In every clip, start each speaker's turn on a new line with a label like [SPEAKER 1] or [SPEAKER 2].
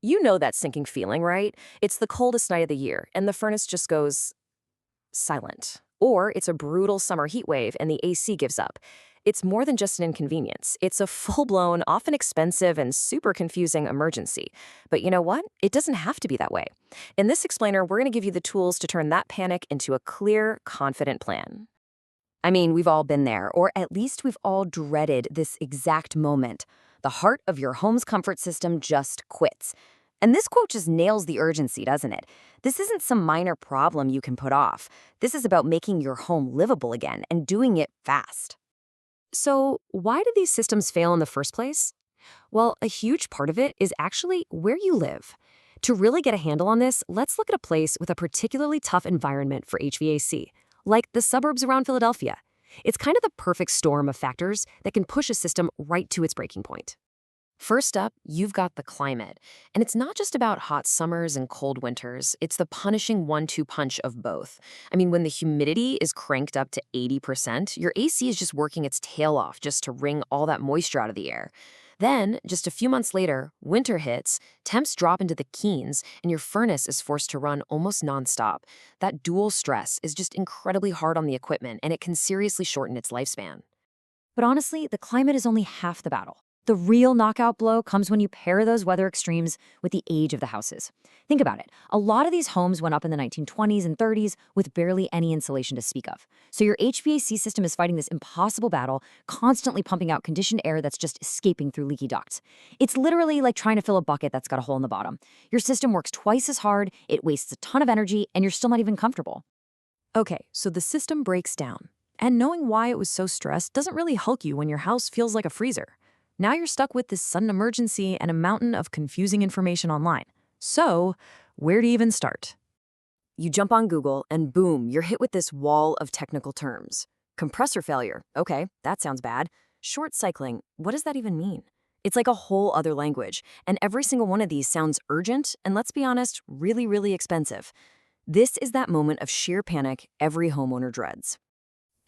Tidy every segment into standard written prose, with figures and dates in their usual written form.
[SPEAKER 1] You know that sinking feeling, right? It's the coldest night of the year, and the furnace just goes silent. Or it's a brutal summer heat wave and the AC gives up. It's more than just an inconvenience. It's a full-blown, often expensive, and super confusing emergency. But you know what? It doesn't have to be that way. In this explainer, we're going to give you the tools to turn that panic into a clear, confident plan.
[SPEAKER 2] I mean, we've all been there, or at least we've all dreaded this exact moment. The heart of your home's comfort system just quits. And this quote just nails the urgency, doesn't it? This isn't some minor problem you can put off. This is about making your home livable again and doing it fast.
[SPEAKER 1] So, why do these systems fail in the first place? Well, a huge part of it is actually where you live. To really get a handle on this, let's look at a place with a particularly tough environment for HVAC, like the suburbs around Philadelphia. It's kind of the perfect storm of factors that can push a system right to its breaking point. First up, you've got the climate. And it's not just about hot summers and cold winters. It's the punishing 1-2 punch of both. I mean, when the humidity is cranked up to 80%, your AC is just working its tail off just to wring all that moisture out of the air. Then, just a few months later, winter hits, temps drop into the teens, and your furnace is forced to run almost nonstop. That dual stress is just incredibly hard on the equipment, and it can seriously shorten its lifespan.
[SPEAKER 2] But honestly, the climate is only half the battle. The real knockout blow comes when you pair those weather extremes with the age of the houses. Think about it. A lot of these homes went up in the 1920s and 30s with barely any insulation to speak of. So your HVAC system is fighting this impossible battle, constantly pumping out conditioned air that's just escaping through leaky ducts. It's literally like trying to fill a bucket that's got a hole in the bottom. Your system works twice as hard, it wastes a ton of energy, and you're still not even comfortable.
[SPEAKER 1] Okay, so the system breaks down. And knowing why it was so stressed doesn't really help you when your house feels like a freezer. Now you're stuck with this sudden emergency and a mountain of confusing information online. So, where to even start? You jump on Google and boom, you're hit with this wall of technical terms. Compressor failure. Okay, that sounds bad. Short cycling. What does that even mean? It's like a whole other language, and every single one of these sounds urgent and, let's be honest, really, really expensive. This is that moment of sheer panic every homeowner dreads.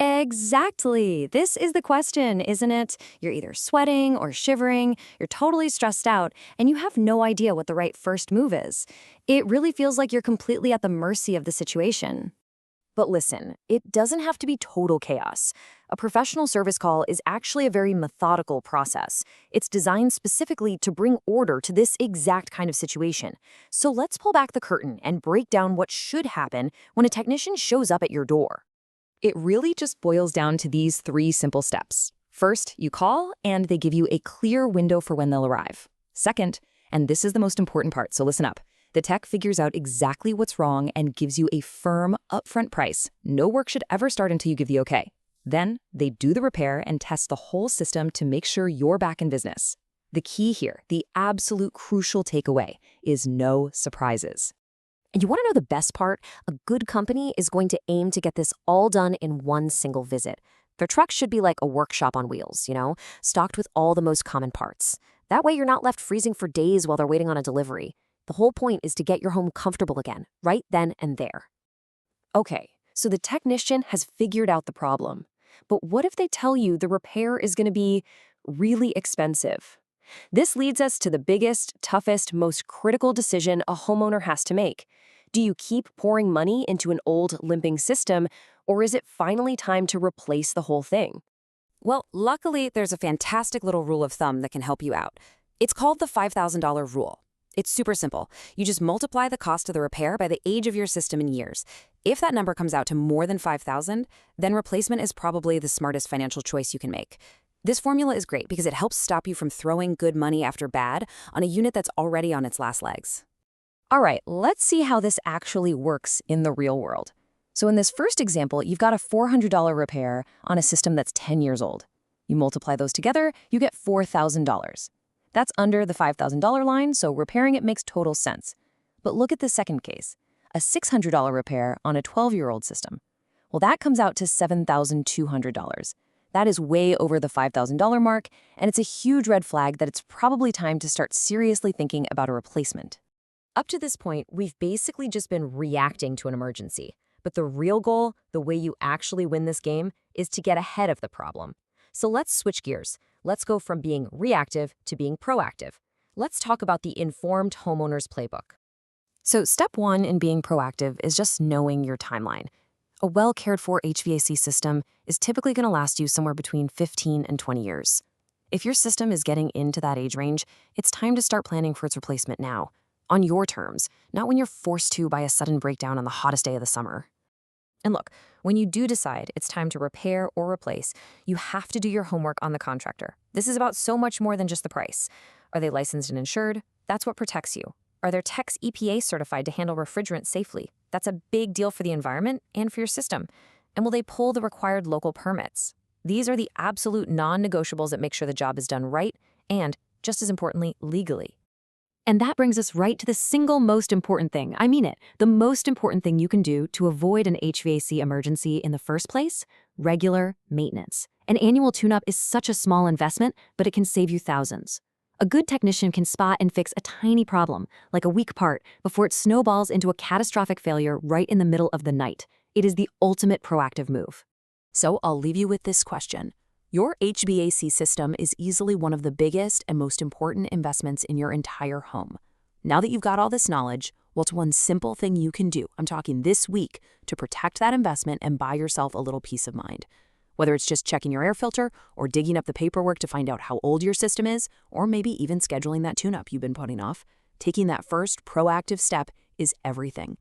[SPEAKER 2] Exactly. This is the question, isn't it? You're either sweating or shivering, you're totally stressed out, and you have no idea what the right first move is. It really feels like you're completely at the mercy of the situation.
[SPEAKER 1] But listen, it doesn't have to be total chaos. A professional service call is actually a very methodical process. It's designed specifically to bring order to this exact kind of situation. So let's pull back the curtain and break down what should happen when a technician shows up at your door. It really just boils down to these 3 simple steps. First, you call, and they give you a clear window for when they'll arrive. Second, and this is the most important part, so listen up, the tech figures out exactly what's wrong and gives you a firm, upfront price. No work should ever start until you give the okay. Then, they do the repair and test the whole system to make sure you're back in business. The key here, the absolute crucial takeaway, is no surprises. And you want to know the best part? A good company is going to aim to get this all done in one single visit. Their truck should be like a workshop on wheels, stocked with all the most common parts. That way you're not left freezing for days while they're waiting on a delivery. The whole point is to get your home comfortable again, right then and there. Okay, so the technician has figured out the problem. But what if they tell you the repair is going to be really expensive? This leads us to the biggest, toughest, most critical decision a homeowner has to make. Do you keep pouring money into an old, limping system, or is it finally time to replace the whole thing?
[SPEAKER 2] Well, luckily, there's a fantastic little rule of thumb that can help you out. It's called the $5,000 rule. It's super simple. You just multiply the cost of the repair by the age of your system in years. If that number comes out to more than $5,000, then replacement is probably the smartest financial choice you can make. This formula is great because it helps stop you from throwing good money after bad on a unit that's already on its last legs.
[SPEAKER 1] All right, let's see how this actually works in the real world. So in this first example, you've got a $400 repair on a system that's 10 years old. You multiply those together, you get $4,000. That's under the $5,000 line, so repairing it makes total sense. But look at the second case, a $600 repair on a 12-year-old system. Well, that comes out to $7,200. That is way over the $5,000 mark, and it's a huge red flag that it's probably time to start seriously thinking about a replacement. Up to this point, we've basically just been reacting to an emergency. But the real goal, the way you actually win this game, is to get ahead of the problem. So let's switch gears. Let's go from being reactive to being proactive. Let's talk about the informed homeowners playbook. So, step one in being proactive is just knowing your timeline. A well cared for HVAC system is typically going to last you somewhere between 15 and 20 years. If your system is getting into that age range, it's time to start planning for its replacement now, on your terms, not when you're forced to by a sudden breakdown on the hottest day of the summer. And look, when you do decide it's time to repair or replace, you have to do your homework on the contractor. This is about so much more than just the price. Are they licensed and insured? That's what protects you. Are their techs EPA certified to handle refrigerant safely? That's a big deal for the environment and for your system. And will they pull the required local permits? These are the absolute non-negotiables that make sure the job is done right and, just as importantly, legally.
[SPEAKER 2] And that brings us right to the single most important thing. I mean it. The most important thing you can do to avoid an HVAC emergency in the first place: regular maintenance. An annual tune-up is such a small investment, but it can save you thousands. A good technician can spot and fix a tiny problem, like a weak part, before it snowballs into a catastrophic failure right in the middle of the night. It is the ultimate proactive move.
[SPEAKER 3] So I'll leave you with this question. Your HVAC system is easily one of the biggest and most important investments in your entire home. Now that you've got all this knowledge, what's one simple thing you can do, I'm talking this week, to protect that investment and buy yourself a little peace of mind? Whether it's just checking your air filter or digging up the paperwork to find out how old your system is, or maybe even scheduling that tune-up you've been putting off, taking that first proactive step is everything.